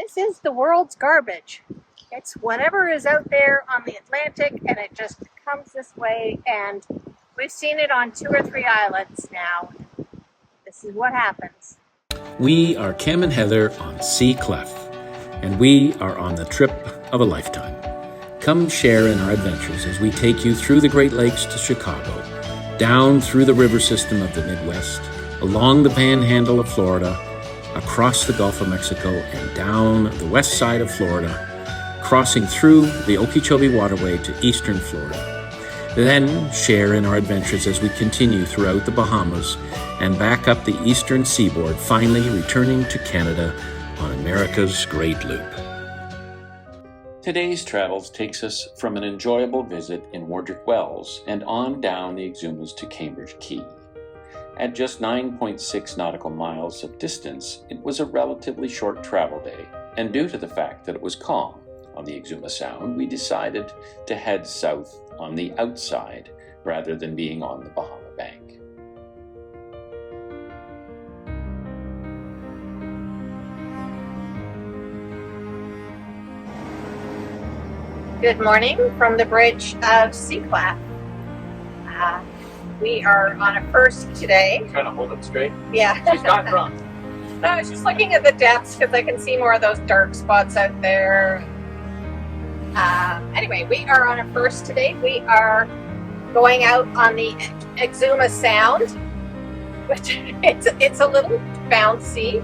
This is the world's garbage. It's whatever is out there on the Atlantic, and it just comes this way, and we've seen it on 2 or 3 islands now. This is what happens. We are Cam and Heather on Sea Clef, and we are on the trip of a lifetime. Come share in our adventures as we take you through the Great Lakes to Chicago, down through the river system of the Midwest, along the panhandle of Florida, across the Gulf of Mexico, and down the west side of Florida, crossing through the Okeechobee Waterway to eastern Florida. Then share in our adventures as we continue throughout the Bahamas and back up the eastern seaboard, finally returning to Canada on America's Great Loop. Today's travels takes us from an enjoyable visit in Wardrick Wells and on down the Exumas to Cambridge Cay. At just 9.6 nautical miles of distance, it was a relatively short travel day, and due to the fact that it was calm on the Exuma Sound, we decided to head south on the outside rather than being on the Bahama bank. Good morning from the bridge of Sea Clef. We are on a first today. I'm trying to hold it straight. Yeah. She's not drunk. No, I was just looking at the depths because I can see more of those dark spots out there. Anyway, we are on a first today. We are going out on the Exuma Sound, which it's a little bouncy.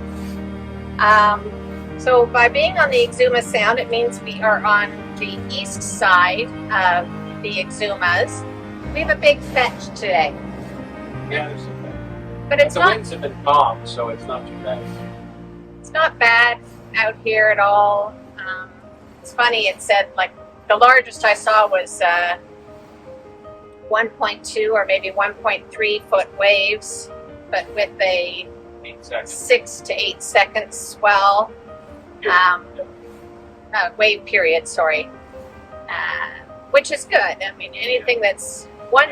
So by being on the Exuma Sound, it means we are on the east side of the Exumas. We have a big fetch today. Yeah, there's some bad. But it's the not, winds have been calm, so it's not too bad. it's not bad out here at all. It's funny, it said like the largest I saw was 1.2 or maybe 1.3 foot waves, but with a 8 seconds. 6 to 8 second swell. Wave period, sorry. Which is good. I mean, anything that's 1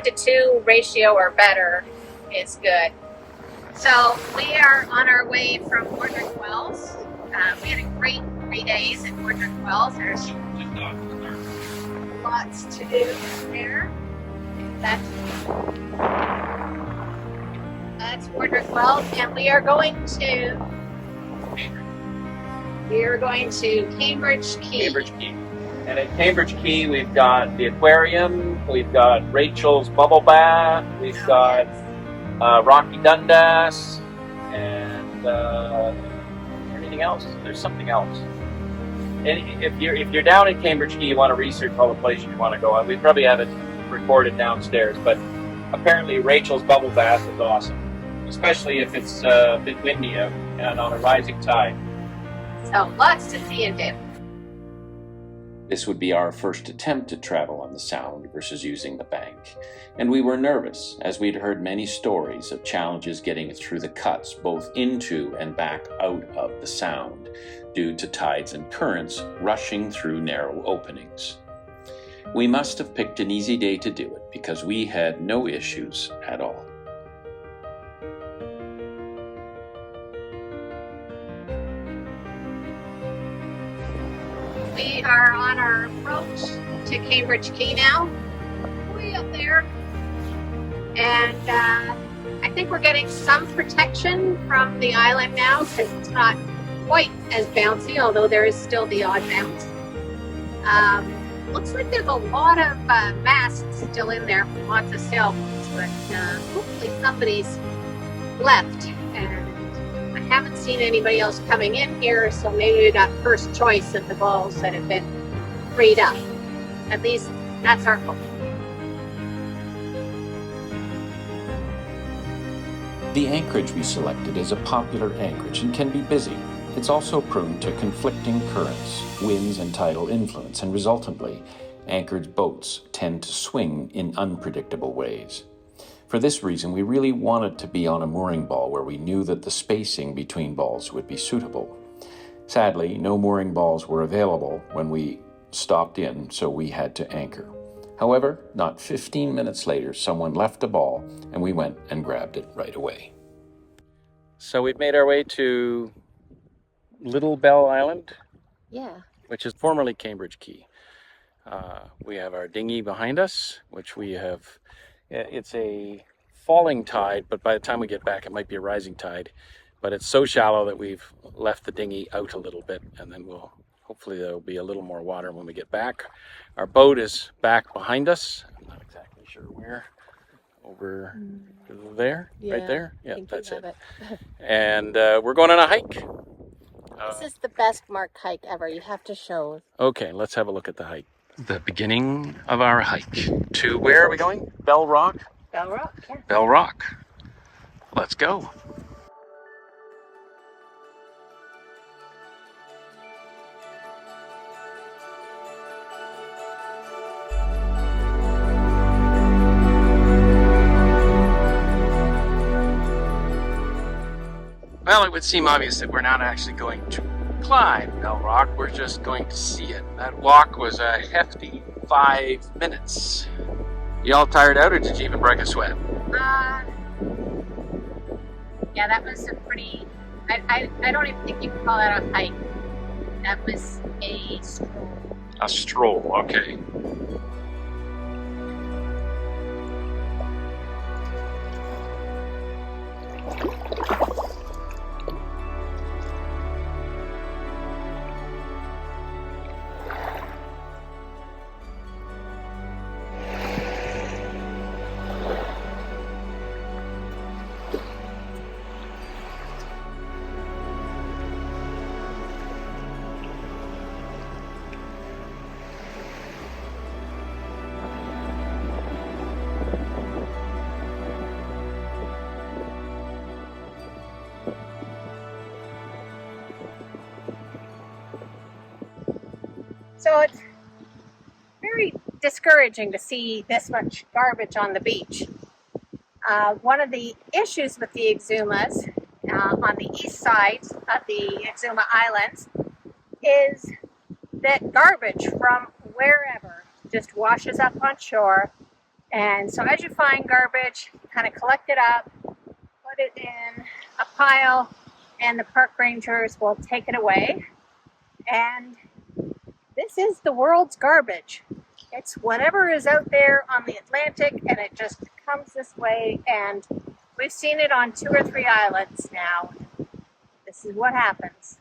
to 2 ratio or better is good. So we are on our way from Wardrick Wells. We had a great 3 days at Wardrick Wells. There's lots to do there. That's Wardrick Wells, and we are going to Cambridge Cay. Cambridge Cay. And at Cambridge Cay, we've got the aquarium, we've got Rachel's bubble bath, we've got Rocky Dundas, and anything else? There's something else. And if you're down in Cambridge Cay, you want to research all the places you want to go. We probably have it recorded downstairs, but apparently Rachel's bubble bath is awesome, especially if it's a bit windy out and on a rising tide. So lots to see and do. This would be our first attempt to travel on the Sound versus using the bank, and we were nervous as we'd heard many stories of challenges getting through the cuts both into and back out of the Sound due to tides and currents rushing through narrow openings. We must have picked an easy day to do it because we had no issues at all. We are on our approach to Cambridge Cay now, way up there, and I think we're getting some protection from the island now because it's not quite as bouncy, although there is still the odd bounce. Looks like there's a lot of masts still in there from lots of sailboats, but hopefully somebody's left, and I haven't seen anybody else coming in here, so maybe we got first choice of the balls that have been freed up. At least that's our hope. The anchorage we selected is a popular anchorage and can be busy. It's also prone to conflicting currents, winds, and tidal influence, and resultantly, anchored boats tend to swing in unpredictable ways. For this reason, we really wanted to be on a mooring ball where we knew that the spacing between balls would be suitable. Sadly, no mooring balls were available when we stopped in, so we had to anchor. However, not 15 minutes later, someone left a ball, and we went and grabbed it right away. So we've made our way to Little Bell Island, Yeah. which is formerly Cambridge Cay. We have our dinghy behind us, which we have, it's a falling tide, but by the time we get back it might be a rising tide. But it's so shallow that we've left the dinghy out a little bit, and then hopefully there'll be a little more water when we get back. Our boat is back behind us. I'm not exactly sure where. Over there? Yeah, right there? I Yeah, think that's you it. have it. And we're going on a hike. This is the best marked hike ever. You have to show. Okay, let's have a look at the hike. The beginning of our hike. To where are we going? Bell Rock? Bell Rock, yeah. Bell Rock. Let's go. Well, it would seem obvious that we're not actually going to climb Bell Rock, we're just going to see it. That walk was a hefty 5 minutes. You all tired out, or did you even break a sweat? Yeah, that was a pretty, I don't even think you can call that a hike. That was a stroll. A stroll, okay. So it's very discouraging to see this much garbage on the beach. One of the issues with the Exumas on the east side of the Exuma Islands is that garbage from wherever just washes up on shore. And so as you find garbage, you kind of collect it up, put it in a pile, and the park rangers will take it away. And this is the world's garbage. It's whatever is out there on the Atlantic, and it just comes this way, and we've seen it on 2 or 3 islands now. This is what happens.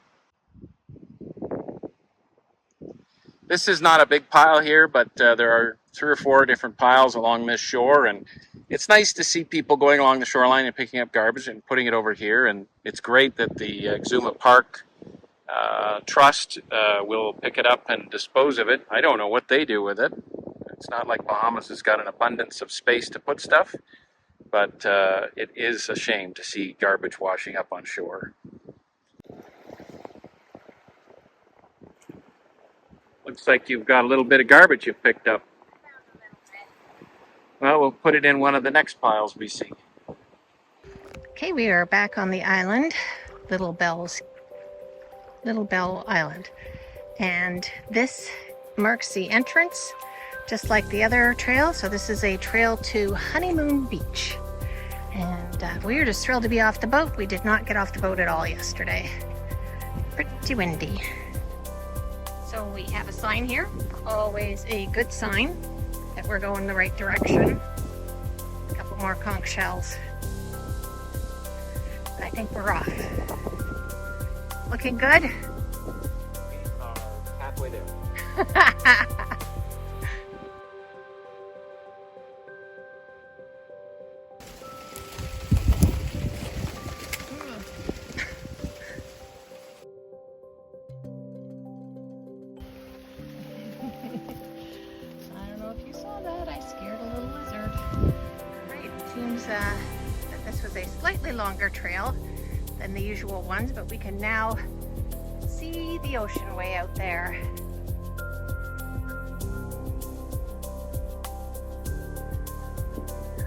This is not a big pile here, but there are 3 or 4 different piles along this shore, and it's nice to see people going along the shoreline and picking up garbage and putting it over here. And it's great that the Exuma Park Trust will pick it up and dispose of it. I don't know what they do with it. It's not like Bahamas has got an abundance of space to put stuff, but it is a shame to see garbage washing up on shore. Looks like you've got a little bit of garbage you've picked up. Well, we'll put it in one of the next piles we see. Okay, we are back on the island, Little Bell Island, and this marks the entrance, just like the other trail. So this is a trail to Honeymoon Beach, and we were just thrilled to be off the boat. We did not get off the boat at all yesterday. Pretty windy. So we have a sign here, always a good sign that we're going the right direction. A couple more conch shells. I think we're off. Looking good? We are halfway there. I don't know if you saw that. I scared a little lizard. Alright, it seems that this was a slightly longer trail than the usual ones, but we can now see the ocean way out there.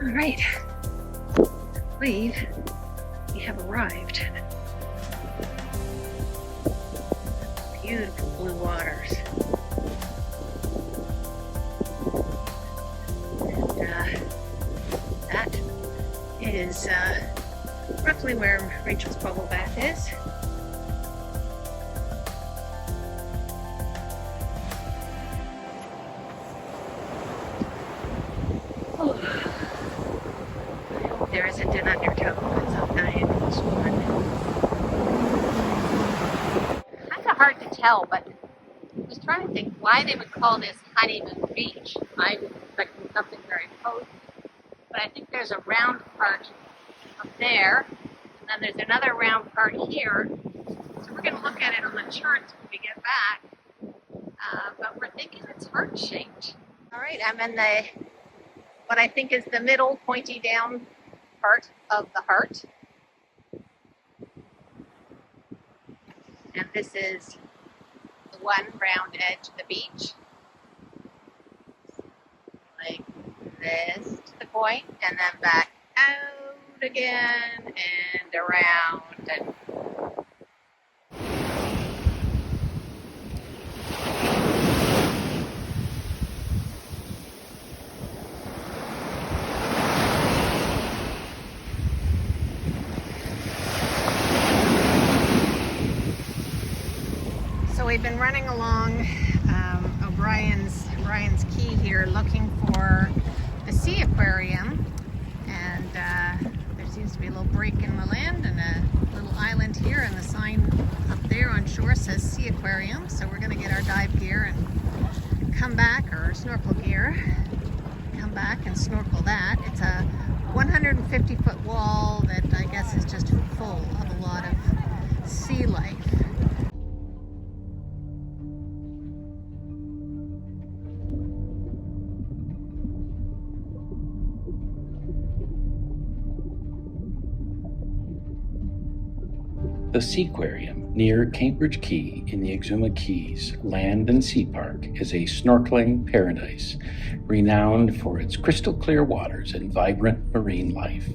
All right, I believe we have arrived. Beautiful blue waters. And that is roughly where Rachel's bubble bath is. there isn't an undertow of some kind. Kind of hard to tell, but I was trying to think why they would call this Honeymoon Beach. I'm expecting something very cozy, but I think there's a round part up there, and then there's another round part here. So we're going to look at it on the charts when we get back, but we're thinking it's heart-shaped. All right, I'm in what I think is the middle pointy down part of the heart. And this is the one round edge of the beach. Like this to the point, and then back out again and around. And so we've been running along O'Brien's Key here looking for the sea aquarium, and there seems to be a little break in the land and a little island here, and the sign up there on shore says Sea Aquarium. So we're going to get our dive gear and come back, or snorkel gear, come back and snorkel that. It's a 150-foot wall that I guess is just full of a lot of sea life. The Seaquarium near Cambridge Cay in the Exuma Keys Land and Sea Park is a snorkeling paradise renowned for its crystal clear waters and vibrant marine life.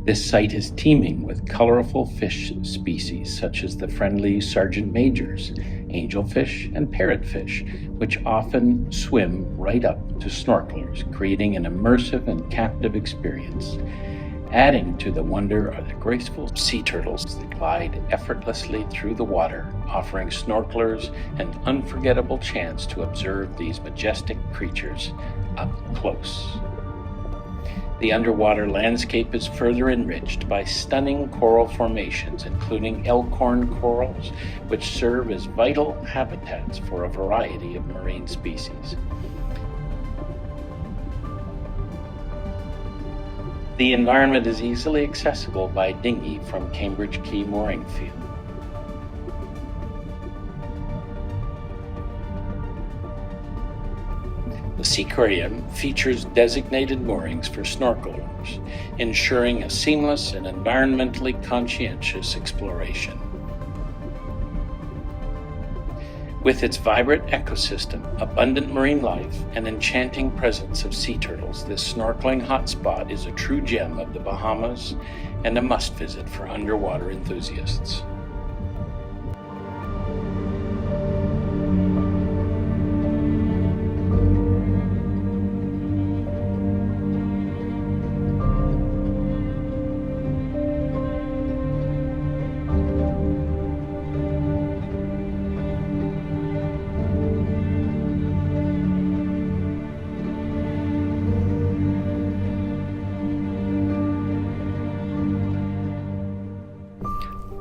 This site is teeming with colorful fish species such as the friendly sergeant majors, angelfish, and parrotfish, which often swim right up to snorkelers, creating an immersive and captive experience. Adding to the wonder are the graceful sea turtles that glide effortlessly through the water, offering snorkelers an unforgettable chance to observe these majestic creatures up close. The underwater landscape is further enriched by stunning coral formations, including elkhorn corals, which serve as vital habitats for a variety of marine species. The environment is easily accessible by dinghy from Cambridge Cay mooring field. The Seaquarium features designated moorings for snorkelers, ensuring a seamless and environmentally conscientious exploration. With its vibrant ecosystem, abundant marine life, and enchanting presence of sea turtles, this snorkeling hotspot is a true gem of the Bahamas and a must-visit for underwater enthusiasts.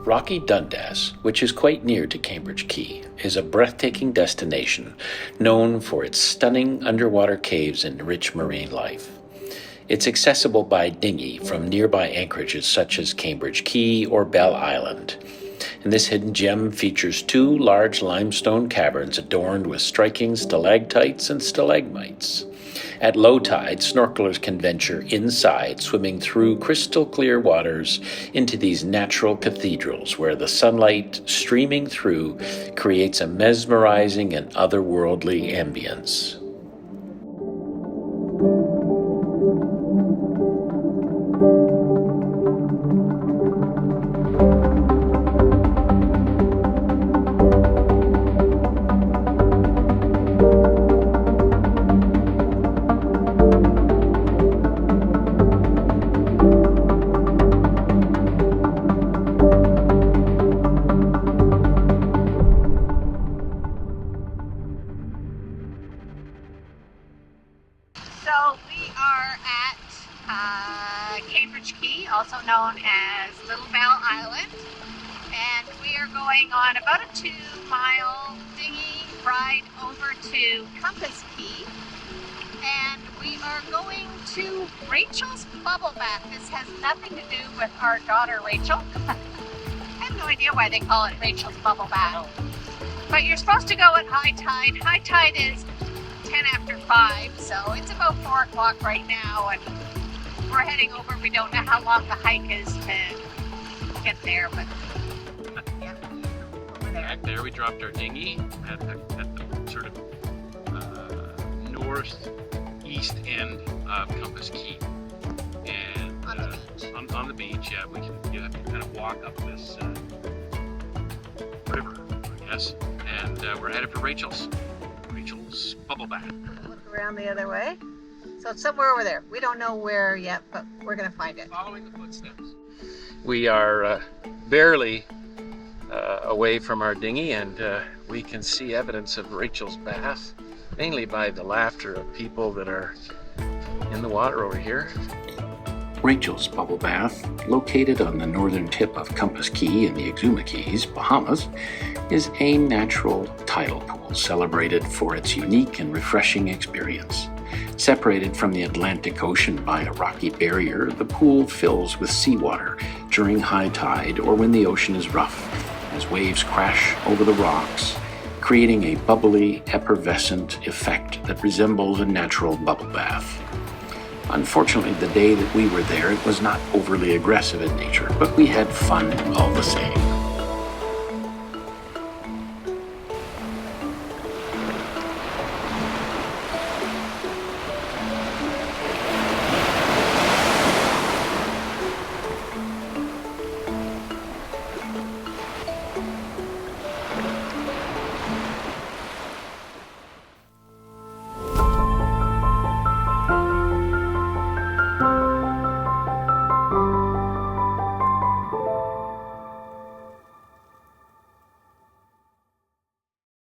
Rocky Dundas, which is quite near to Cambridge Cay, is a breathtaking destination known for its stunning underwater caves and rich marine life. It's accessible by dinghy from nearby anchorages such as Cambridge Cay or Bell Island. And this hidden gem features two large limestone caverns adorned with striking stalactites and stalagmites. At low tide, snorkelers can venture inside, swimming through crystal clear waters into these natural cathedrals where the sunlight streaming through creates a mesmerizing and otherworldly ambience. So we are at Cambridge Cay, also known as Little Bell Island. And we are going on about a 2-mile dinghy ride over to Compass Key. And we are going to Rachel's Bubble Bath. This has nothing to do with our daughter Rachel. I have no idea why they call it Rachel's Bubble Bath. But you're supposed to go at high tide. High tide is 10 after 5, so it's about 4 o'clock right now, and we're heading over. We don't know how long the hike is to get there, but yeah, over there. Back there we dropped our dinghy at the sort of northeast end of Compass Key. And On the beach. On the beach, yeah, you have to kind of walk up this river, I guess. And we're headed for Rachel's Bubble Bath. Look around the other way. So it's somewhere over there. We don't know where yet, but we're going to find it. Following the footsteps. We are barely away from our dinghy, and we can see evidence of Rachel's bath, mainly by the laughter of people that are in the water over here. Rachel's Bubble Bath, located on the northern tip of Compass Key in the Exuma Keys, Bahamas, is a natural tidal pool celebrated for its unique and refreshing experience. Separated from the Atlantic Ocean by a rocky barrier, the pool fills with seawater during high tide or when the ocean is rough, as waves crash over the rocks, creating a bubbly, effervescent effect that resembles a natural bubble bath. Unfortunately, the day that we were there, it was not overly aggressive in nature, but we had fun all the same.